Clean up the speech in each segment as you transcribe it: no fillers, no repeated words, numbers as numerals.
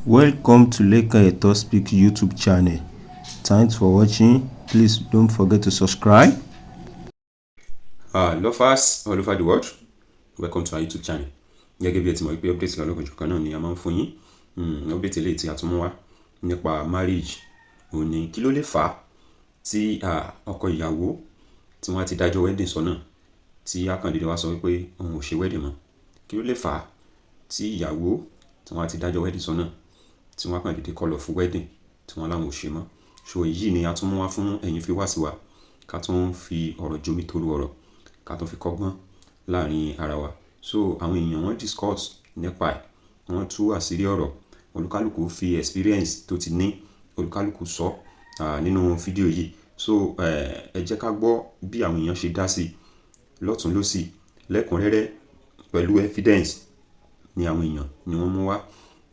Welcome to Leka Eto Speak YouTube channel. Thanks for watching. Please don't forget to subscribe. Lovers all over the world, welcome to our YouTube channel. Gẹ́gẹ́ bí ẹ ti mọ̀ pé update lọ́lọ́kan náà ni a máa ń fún yín. Update eléyìí tí a tún mú wá nípa marriage. Òun ni kí ló lè fà á tí ọkọ ìyàwó tí wọ́n ti dájọ́ wedding sọ́nà tí akàndínlẹ̀ wá sọ wípé òun ò ṣe wedding mọ́. Kí ló lè fà á tí ìyàwó tí wọ́n ti dájọ́ wedding sọ́nà tí wọ́n akàndínlẹ̀ kọ̀ lọ fún wedding tí wọ́n láwọn ò ṣe mọ́. So èyí ni a tún mú wá fún ẹ̀yin fi wá sí wa ká tún fi ọ̀rọ̀ jomi toro ọ̀rọ̀ ká tún fi kọ́gbọ́n láàrin ara wa. So àwọn èèyàn wọ́n discuss nípa ẹ̀, wọ́n tú àṣírí ọ̀rọ̀, olúkálùkù fi experience tó ti ní olúkálùkù sọ nínú fídíò yìí. So ẹ jẹ́ ká gbọ́ bí àwọn èèyàn ṣe dá sí lọ́tùn lósì lẹ́kùnrẹ́rẹ́ pẹ̀lú evidence ni àwọn èèyàn ni wọ́n mú wá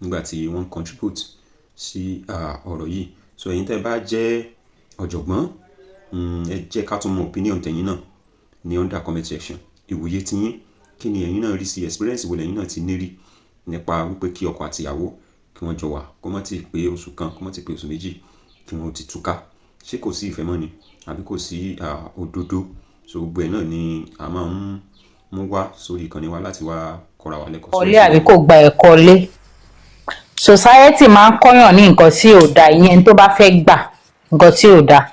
nígbà tí wọ́n contribute sí ọ̀rọ̀ yìí. So ẹ̀yin tẹ́ bá jẹ́ ọ̀jọ̀gbọ́n, ẹ jẹ́ ká tún mọ opinion tẹ̀yin náà ní under comment section. Ìwòye ti yín, kí ni ẹ̀yin náà rí sí, experience wo lẹ́yìn náà ti ní rí nípa wípé kí ọkọ àti ìyàwó kí wọ́n jọ wà kó má ti pé oṣù kan, kó má ti pé oṣù méjì kí wọ́n ti túká. Ṣé kò sí ìfẹ́ mọ́ ni àbí kò sí òdodo? So gbogbo ẹ̀ náà ni a máa ń mú wá sórí ìkànnì wa láti wá kọ́ra wa lẹ́kọ̀ọ́. Ọlé àbí kò gba ẹ̀kọ́ lé. Society máa ń kọ́yàn ní nǹkan tí ò dáa, ìyẹn tó bá fẹ́ gbà nǹkan tí ò dáa.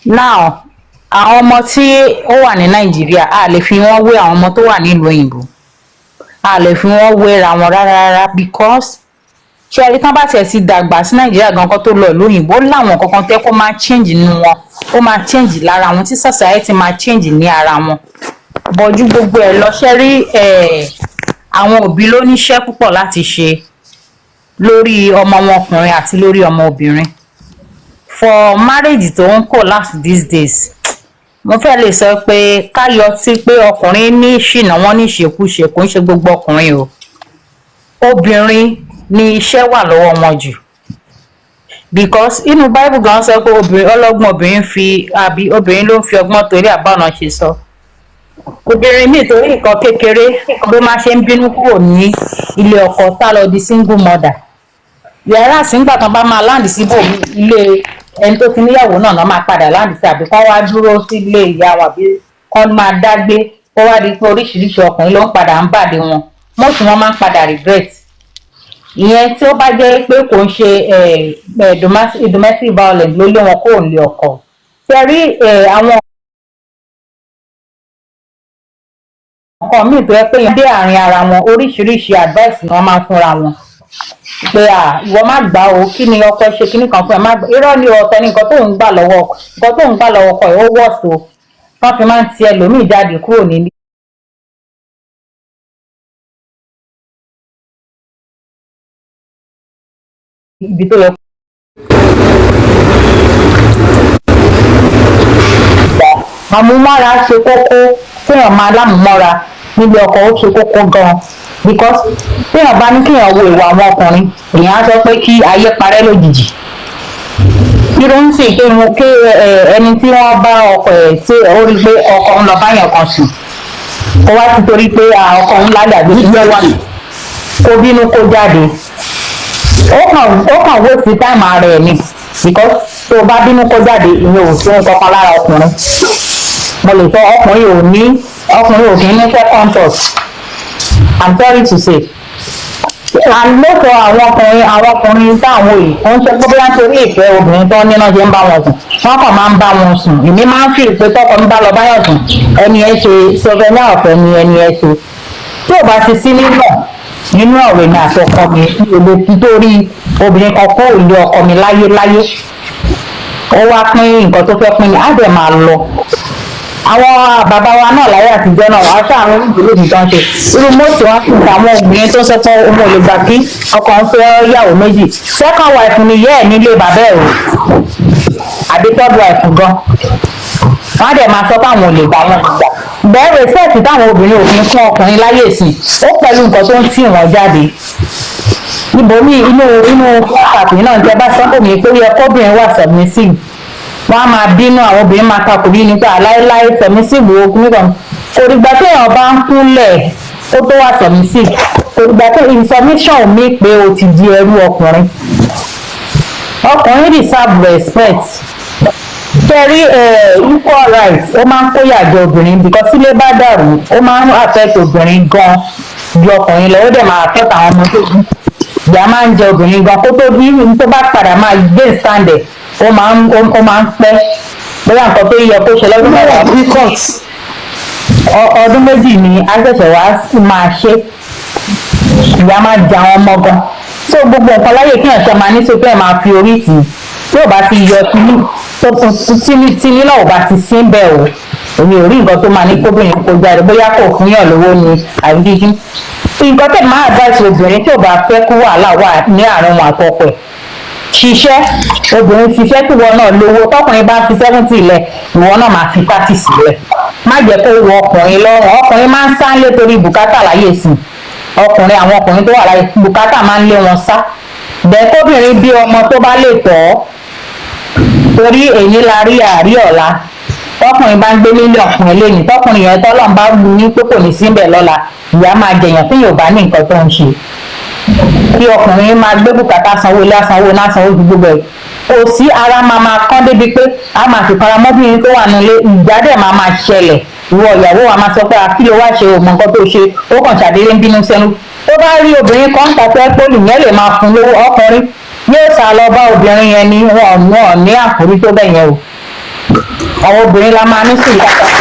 Now, àwọn ọmọ tí ó wà ní Nàìjíríà a lè fi wọ́n wé àwọn ọmọ tó wà nílùú òyìnbó. A lè fi wọ́n wéra wọn rárá because ṣé ẹni tán bá tiẹ̀ ti dàgbà sí Nàìjíríà gan kan tó lọ ìlú òyìnbó láwọn kankan tẹ́ kó máa change nínú wọn, ó máa change lára wọn, tí society máa change ní ara wọn. Bọ́jú gbogbo ẹ̀ lọ ṣe rí àwọn òbí ló níṣẹ́ púpọ̀ láti ṣe lórí ọmọ wọn ọkùnrin àti lórí ọmọ obìnrin. For marriage tó ń collapse these days, mo fẹ́ lè sọ pé ká yọ sí pé ọkùnrin ní ṣìnà wọn ní ìṣekúṣe, kò ń ṣe gbogbo ọkùnrin o. Obìnrin ni iṣẹ́ wà lọ́wọ́ wọn jù. Because inú Bible gan sọ pé ọlọ́gbọ́n obìnrin ló ń fi ọgbọ́n torí àbáwọn ṣe sọ. Obìnrin míì torí nǹkan kékeré ló máa ṣe ń bínú kúrò ní ilé ọkọ tá lọ di single mother. Yàrá sígbà kan bá máa láǹdì síbò ilé ẹni tó ti níyàwó náà máa padà láǹdì sí àbí kán wá dúró sí ilé ìyá wọn àbí kán máa dágbé kó wá di pé oríṣiríṣi ọkùnrin ló ń padà ń bàdé wọn. Most wọn máa ń padà regret. Ìyẹn tí ó bá jẹ́ pé kò ń ṣe domestic violence ló lé wọn kúrò nílé ọkọ. Ṣé rí àwọn ọkọ míì tó yẹ pé yẹn dé àárín ara wọn oríṣiríṣi advice ni wọ́n máa ń fúnra wọn pé ìwọ má gbà o, kí ni ọkọ ṣe kíní kan fún ẹ má gbà. Irọ́ ni ọ̀tọ̀ ni nǹkan tó ń gbà lọ́wọ́ ọkọ ẹ̀ ó wọ̀ so wọ́n fi máa ń ti ẹlòmíì jáde kúrò nílé. Ibi tó yẹ àmúmọ́ra ṣe kókó, kéèyàn máa lámúmọ́ra nílé ọkọ ó ṣe kókó gan-an because téèyàn bá ní kéèyàn wo ìwà àwọn ọkùnrin èèyàn á sọ pé kí ayé parẹ́ lójijì. Irú ń sìn ké ẹni tí wọ́n bá ọkọ ẹ̀ tí ó rí pé ọkọ ń lọ báyàn kan sùn kó wá ti torí pé ọkọ ń lálẹ́ àbí ìgbẹ́ wà kó bínú kó jáde. Ó kàn wó sí táìmù ara ẹ̀ ni because tó o bá bínú kó jáde ìyẹn ò sí nǹkan kan lára ọkùnrin. Mo lè sọ ọkùnrin ò kì í ní second thought. I'm sorry to say. And lóòótọ́ àwọn ọkùnrin táwọn yìí wọ́n ṣe pé bóyá torí ìfẹ́ obìnrin tó ní náà ṣe ń bá wọn sùn wọ́n kàn máa ń bá wọn sùn. Èmi máa ń fi pé tọkọ ń bá lọ báyọ̀ sùn ẹni ẹ ṣe sọfẹ́nà ọ̀fẹ́ ni ẹni ẹ ṣe. Tí ò bá ti sí nínú ọ̀rọ̀ èmi àti ọkọ mi èlò títorí obìnrin kan kó ìlú ọkọ mi láyé ó wá pín nǹkan tó fẹ́ pín ní á dẹ̀ máa lọ. Àwọn bàbá wa náà láyé àtijọ́ náà wàá ṣàwọn onídìrí nìkan ṣe irú mọ́tò wọn fi àwọn obìnrin tó sọ pé ọmọ olè gbà kí ọkọ ń fẹ́ yàwó méjì. Second wife ni yẹ́ ẹ̀ nílé bàbá ẹ̀ o àbí third wife gan. Wọ́n á dẹ̀ máa sọ pé àwọn olè gbà wọn gbà. Bẹ́ẹ̀ respect táwọn obìnrin òfin fún ọkùnrin láyé ìsìn ó pẹ̀lú nǹkan tó ń tì wọ́n jáde. Ibòmí inú pàtàkì náà jẹ́ bá sọ́kò mi pé yẹ kóbìnrin wà submissive. Wọ́n á máa bínú àwọn obìnrin máa takò bí nípa láéláé submissive ogun nìkan. Kò dìgbà téèyàn bá ń kúnlẹ̀ ó tó wà submissive. ìgbà tó information mi pé o ti di ẹrú ọkùnrin deserve respect kẹrí equal rights ó máa ń kóyàjọ obìnrin because sílé bá dàrú ó máa ń affect obìnrin gan ju ọkùnrin lọ ó dẹ̀ máa affect àwọn ọmọ tó bí ìyá máa ń jẹ obìnrin gan kó tó bí tó bá padà máa gbé stand ẹ̀ ó máa ń pẹ́ bóyá nǹkan tó yẹ kó ṣe lọ́dún mẹ́wàá because ọdún méjì ni agbẹ̀sẹ̀ wá máa ṣe ìyá máa jẹ àwọn ọmọ gan so gbogbo nǹkan láyè kí ẹ̀ṣẹ̀ máa ní sókè máa fi orí tì í tí ò bá ti yọ tíní náà ò bá ti sín bẹ́ẹ̀ o èmi ò rí nǹkan tó máa ní kóbìnrin kó jáde bóyá kò fún yàn lówó ni àbí nǹkan tẹ̀ máa advice obìnrin tí ò bá fẹ́ kó wàhálà wà ní àárín wọn àtọkọ ẹ̀ ṣiṣẹ́ obìnrin ṣiṣẹ́ tí wọn náà lówó tọkùnrin bá fi 70 lẹ̀ ìwọ náà máa fi 30 sílẹ̀ má jẹ́ kó wọ ọkùnrin lọ́rùn ọkùnrin máa ń sánlé torí bùkátà láyé sí àwọn ọkùnrin tó wà láyé bùkátà máa ń lé wọn sá bẹ́ẹ̀ kóbìnrin bí ọmọ tó bá lè tọ́ torí èyí la rí àárí ọ̀la tọkùnrin bá ń gbé nílé ọkùnrin lẹ́yìn tọkùnrin yẹn tọ́lọ́n bá lu ní pé kò ní síbẹ̀ lọ́la ìyá máa jẹyàn tí yóò bá ní nǹkan tó ń ṣe kí ọkùnrin máa gbé bùkátà sanwó ilé sanwó náà sanwó ju gbogbo ẹ̀ kò sí ara máa kán débi pé a máa fi para mọ́bìnrin tó wà nílé ìjà dẹ̀ máa ṣẹlẹ̀ ìwọ ìyàwó wa máa sọ pé kí ló wá ṣe òmò nǹkan tó ṣe ó kàn ṣàdédé ń bínú sẹ́nu tó bá rí obìnrin kan tàpẹ́ pólì yẹn lè máa fún lówó ọkùnrin yóò sá lọ bá obìnrin yẹn ní wọn ní àkórí tó bẹ̀ yẹn o àwọn obìnrin la máa ní sí ìdájọ́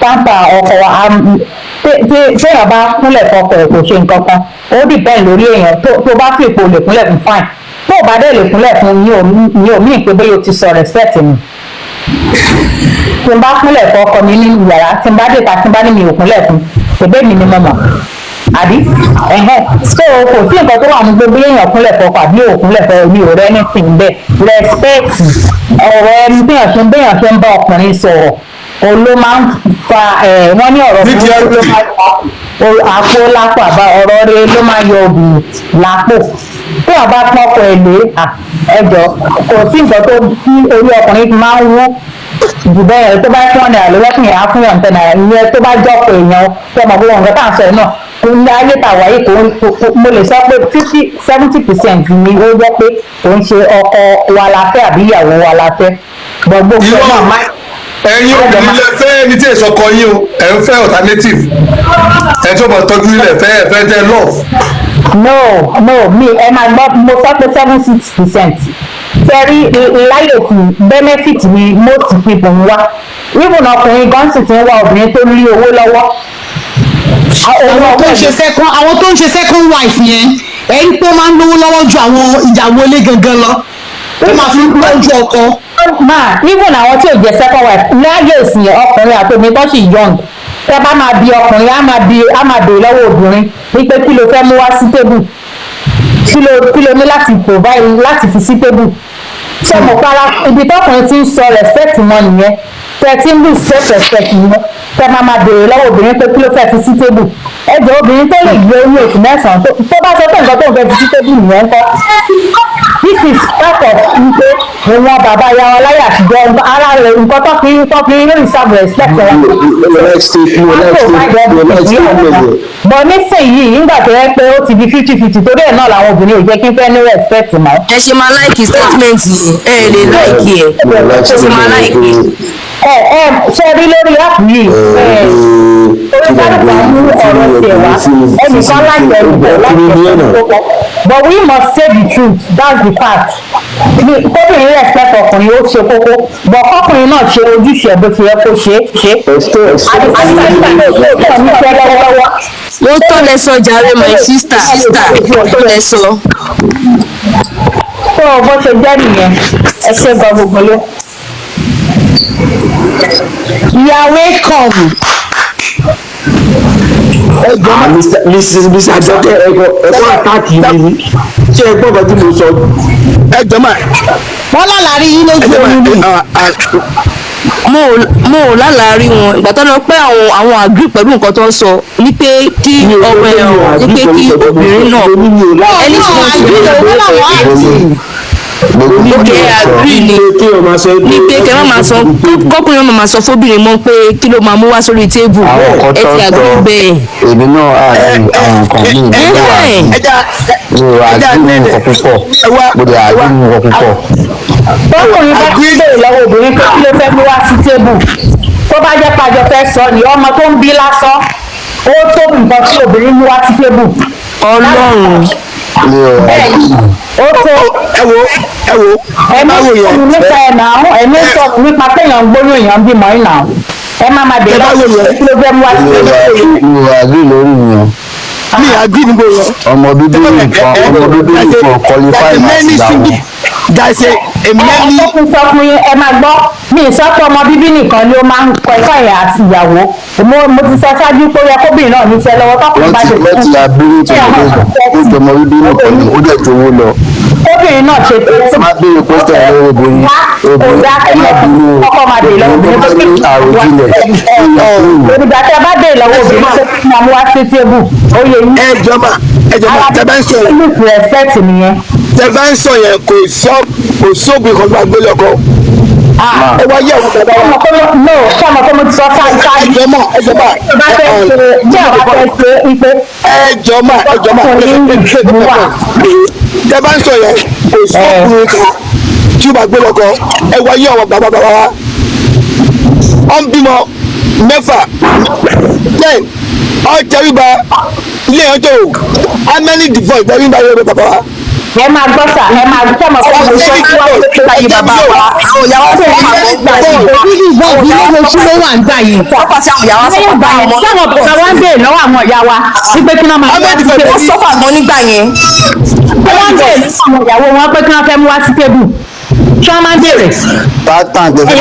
pàmpà ọkọ téèyàn bá kúnlẹ̀ fọkọ ẹ̀ kò ṣe nǹkan kan ó dìpẹ́ǹ lórí èèyàn tó bá fi ipò lè kúnlẹ̀ fún fine tó o bá dẹ̀ lè kúnlẹ̀ fún ní omi ìpè bóyá o ti sọ respect mi tí n bá kúnlẹ̀ fọkọ mi nínú yàrá tí n bá dé ta tí n bá ní mi ò kúnlẹ̀ fún ṣèbé mi ni mo mọ̀ àbí so kò sí nǹkan tó wà ní gbogbo èèyàn kúnlẹ̀ fọkọ àbí òkúnlẹ̀ fọkọ mi ò rẹ́ ní tì ń bẹ̀ respect ọ̀rọ̀ ẹni béèyàn ṣe ń bá ọkùnrin sọ̀rọ̀ ló máa ń fa wọ́n ní ọ̀rọ̀ fún àpò lápò àbá ọ̀rọ̀ rẹ ló máa yọ obìnrin lápò tí wọ́n bá pọ́kọ ẹ̀ lé ẹjọ́ kò sí nǹkan tó kí orí ọkùnrin máa ń wú jù bẹ́ẹ̀ tó bá fún ọ̀nà àlọ́lọ́kùn yẹn á fún yàn tẹ̀ náírà ìyẹn tó bá jọ́pọ̀ èèyàn tó ọmọ gbogbo nǹkan tá à ń sọ ẹ̀ náà ní ayé tàwáyé mo lè sọ pé 50-70% ni ó jẹ́ pé kò ń ṣe ọkọ wa la fẹ́ àbí ìyàwó wa la fẹ́ gbogbo náà máa ẹ̀yin obìnrin lè fẹ́ ẹni tí èso kọ yín o ẹ̀ ń fẹ́ alternative ẹ̀ tí ó mọ̀ tọ́jú ilẹ̀ fẹ́ tẹ́ love. no mi ẹ máa gbọ́ mo sọ pé 76% sẹ́rí láyè tí benefit ni most people ń wá even ọkùnrin gan sì ti ń wá obìnrin tó ní owó lọ́wọ́. àwọn tó ń ṣe second wife yẹn ẹni pé ó máa ń lówó lọ́wọ́ ju àwọn ìyàwó ilé gangan lọ ó máa fi ń tọ́jú ọkọ. even àwọn tí ò jẹ́ second wife láyé ìsìn ọkùnrin àti obìnrin tó sì young tẹ́ bá máa bi ọkùnrin á máa béèrè lọ́wọ́ obìnrin wípé kí ló fẹ́ mú wá sí tébù kí ló ní láti provide láti fi sí tébù ṣé mo para ibi tọkùnrin ti ń sọ respect wọn nìyẹn tẹ́ ti ń lù self respect nìyẹn tẹ́ máa béèrè lọ́wọ́ obìnrin pé kí ló fẹ́ fi sí tébù ẹjọ́ obìnrin tó lè gbé oyún oṣù mẹ́sàn-án tó bá sọ pé nǹkan tó ń fẹ́ fi sí tébù nìyẹn ń kọ́ this is part of wípé ìwọ̀n bàbá ya wọn láyé àtijọ́ ara rẹ̀ nǹkan tó fi ń reserve respect wọn. bọ̀ nísìnyí nígbà tó yẹ pé ó ti di 50-50 torí ẹ̀ náà làwọn obìnrin ò jẹ́ kí n fẹ́ ní respect mọ́. ẹ ṣe máa láìkì statement yìí ẹ lè láìkì ẹ ṣe máa láìkì. ṣe rí lórí app yìí orí kálukú mú ọ̀rọ̀ tiẹ̀ wá ẹnìkan láìpẹ́ ẹnìkan láìpẹ́ but we must say the truth that's the fact kóbìnrin respect ọkùnrin ó ṣe kókó but kọkùnrin náà ṣe ojúṣe bó ti yẹ kó ṣe. ó tó lẹ sọ jàre my sister tó lẹ sọ. tó bó ṣe jẹ́ nìyẹn ẹ ṣe gan gbogbo lé. ìyàwó kọ̀ọ̀mù. Mr. Adjọkẹ́ ẹ̀kọ́ àtàkì mi ṣé ẹ gbọ́dọ̀ tí mo sọ. ẹ jọ máa. wọ́n lálàárí yín lójú omi ni. mo ò lálàárí wọn ìgbà tó lọ pé àwọn agree pẹ̀lú nǹkan tó ń sọ ní pé kí ọmọ ẹ̀ ní pé kí obìnrin náà ẹni tí wọ́n agree lọ́wọ́ làwọn àti. ní kẹ́ agree ni ní pé kẹ́ má máa sọ kọ́kùnrin má máa sọ fóbìnrin mọ́ pé kí ló máa mú wá sórí tébù ẹ ti agree bẹ́ẹ̀. èmi náà àwọn nǹkan mi ò àdúgbò nǹkan púpọ̀ mo lè àdúgbò nǹkan púpọ̀. tọkùnrin bá ti béèrè lọ́wọ́ obìnrin pé kí ló fẹ́ mú wá sí tébù tó bá jẹ́ pàjọ fẹ́ sọ ni ọmọ tó ń bí lásán ó tó nǹkan tí obìnrin mú wá sí tébù. Ọlọ́run ó tó ẹ̀mí sọ̀rọ̀ nípa ẹ̀ náà ẹ̀mí sọ̀rọ̀ nípa téèyàn ń gbóyún èèyàn bímọ ẹ̀ náà ẹ má máa bèèrè lọ́wọ́ kí ló fẹ́ mú wá sí tébù. mi ò àgbì lórí yẹn. mi àgbì níbo yẹn. ọmọ bíbí nìkan qualify láti dáhùn. That's a many. Ẹ sọ fún yín ẹ máa gbọ́ mi ì sọ pé ọmọ bíbí nìkan ni ó máa ń kọ ẹ̀kọ́ ẹ̀yà àti ìyàwó mo ti sọ ṣáájú pé ó yẹ kóbìnrin náà níṣẹ́ lọ́wọ́ tọkùnrin bá ṣe fún un. wọ́n ti abẹ́rẹ́ tó lè tó ọmọ bíbí nìkan ni ó dẹ̀ tó owó lọ. kóbìnrin náà ṣe tó. má béèrè pósítà ẹ̀rọ obìnrin ọkọ máa béèrè lọ́wọ́ obìnrin tó ní àròjinlẹ̀. olùgbà tẹ bá béèrè lọ́wọ́ obìnrin tó fi máa mú wá sí tébù ó yẹ yín. ẹ jọba tẹ bá ń sọ yẹn. respect nìyẹn. tẹ bá ń sọ yẹn kò sóògùn kan gba gbé lọkọ. ẹ wá yẹ àwọn bàbá wa. sọmọ tó mo ti sọ sáńtà. ẹ jọba tẹ bá ń sọ yẹn kò sóògùn kan tí ó bá gbé lọkọ. ẹ wá yẹ àwọn bàbá wa. ọ ń bímọ mẹ́fà ten ọ̀tẹ̀ríba ilé ẹjọ́ how many divorce bẹ́ẹ̀ ní báyọ̀ bàbá wa. ẹ máa gbọ́ sà ẹ máa gbọ́ sọ̀mọ̀ fún mi sọ fún wa pé láyé bàbá wa àwọn ìyàwó tó wà máa gbà yìí. òbí ìbọn òbí ló ṣú ló wà ń gbà yìí. sọ́kà sí àwọn ìyá wa sọ́kà bá wọn. sáwọn bàbá wa ń béèrè lọ́wọ́ àwọn ìyá wa wípé kí wọ́n máa mú wá sí tébù. wọ́n sọ́kà gan nígbà yẹn. wọ́n ń béèrè àwọn ìyàwó wọn pé kí wọ́n fẹ́ mú wá sí tébù. ṣé wọ́n máa ń béèrè. pátán tẹ fún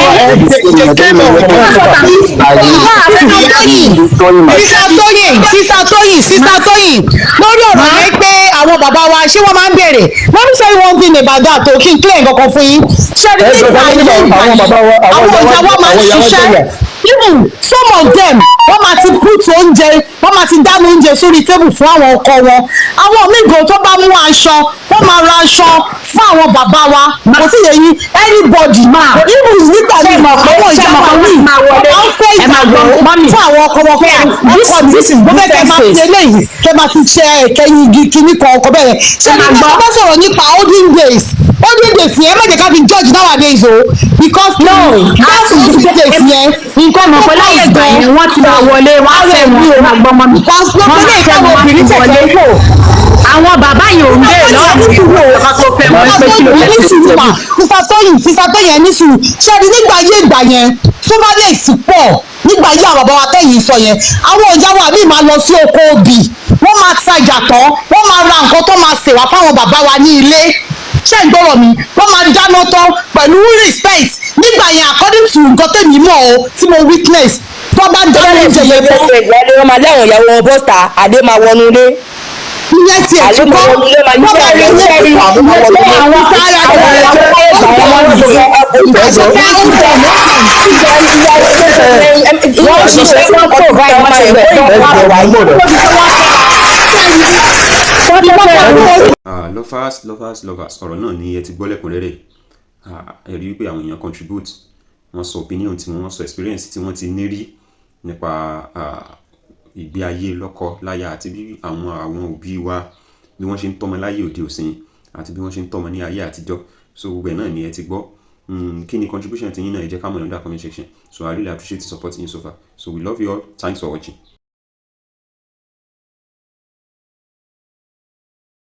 sísá tóyìn lórí ọ̀rọ̀ yẹn pé àwọn bàbá wa ṣé wọ́n máa ń béèrè let me say one thing about that o kí n clear nǹkan fún yín ṣé ní ìgbà yìí àwọn ọjà wa máa ń ṣiṣẹ́ even some of them wọ́n máa ti put oúnjẹ wọ́n máa ti dáná oúnjẹ sórí tébù fún àwọn ọkọ wọn àwọn míì tó bá mú aṣọ wọ́n máa ra aṣọ fún àwọn bàbá wa kò sí yẹn yín anybody even nígbà tí àwọn ìjà máa wí wọ́n fẹ́ ìyàwó fún àwọn ọkọ wọn pé mo fẹ́ kẹ́ máa fi eléyìí kẹ́ máa fi ṣe ẹ̀kẹ́yìn igi kíní kan ọkọ bẹ́ẹ̀ ṣé nígbà tó bá sọ̀rọ̀ nípa olden days yẹn má jẹ́ ká fi judge nowadays o because that's olden days yẹn nǹkan mọ̀ pé láyé ìgbà yẹn wọ́n ti máa wọlé wọ́n á fẹ́ wọn máa gbọ́ mọ́ mi. wọ́n máa fẹ́ wọn obìnrin tẹ̀lé wò. àwọn bàbá yìí ò ń bèèrè lọ́wọ́ ọkọ tó fẹ́ wọn pé kí ló fẹ́ ní sùúrù mà sísá tóyìn ní sùúrù ṣé ẹni nígbà ayé ìgbà yẹn fúnmálẹ̀sì pọ̀ nígbà ayé àwọn bàbá wa tẹ̀yìn sọ yẹn àwọn ọ̀já wa míì máa lọ sí oko obì wọ́n máa tajà tán wọ́n máa ra nǹkan tó máa ṣèwà fáwọn bàbá wa ní ilé ṣé ń gbọ́rọ̀ mi wọ́n máa dáná tán pẹ̀lú respect nígbà yẹn according to nǹkan tẹ̀mí mọ̀ ọ́ tí mo witness tó bá dáná oúnjẹ yẹn tán. wọ́n máa lé àwọn ìyàwó wọn bọ́sítà àdé máa wọnú ilé. ìyẹn tiẹ̀ ti kọ́ wọ́n bá rí ilé ìwé àwọn sáárà lovers ọ̀rọ̀ náà ni ẹ ti gbọ́ lẹ́kùnrẹ́rẹ́ ẹ rí wípé àwọn èèyàn contribute wọ́n sọ opinion tí wọ́n sọ experience tí wọ́n ti ní rí nípa ìgbé ayé lọ́kọ láya àti bí àwọn òbí wa bí wọ́n ṣe ń tọ́mọ láyé òde òsìn àti bí wọ́n ṣe ń tọ́mọ ní ayé àtijọ́ so gbogbo ẹ̀ náà ni ẹ ti gbọ́ kí ni contribution ti yín náà ẹ jẹ́ ká mọ̀ ní that comment section so I really appreciate the support in so far so we love you all thanks for watching.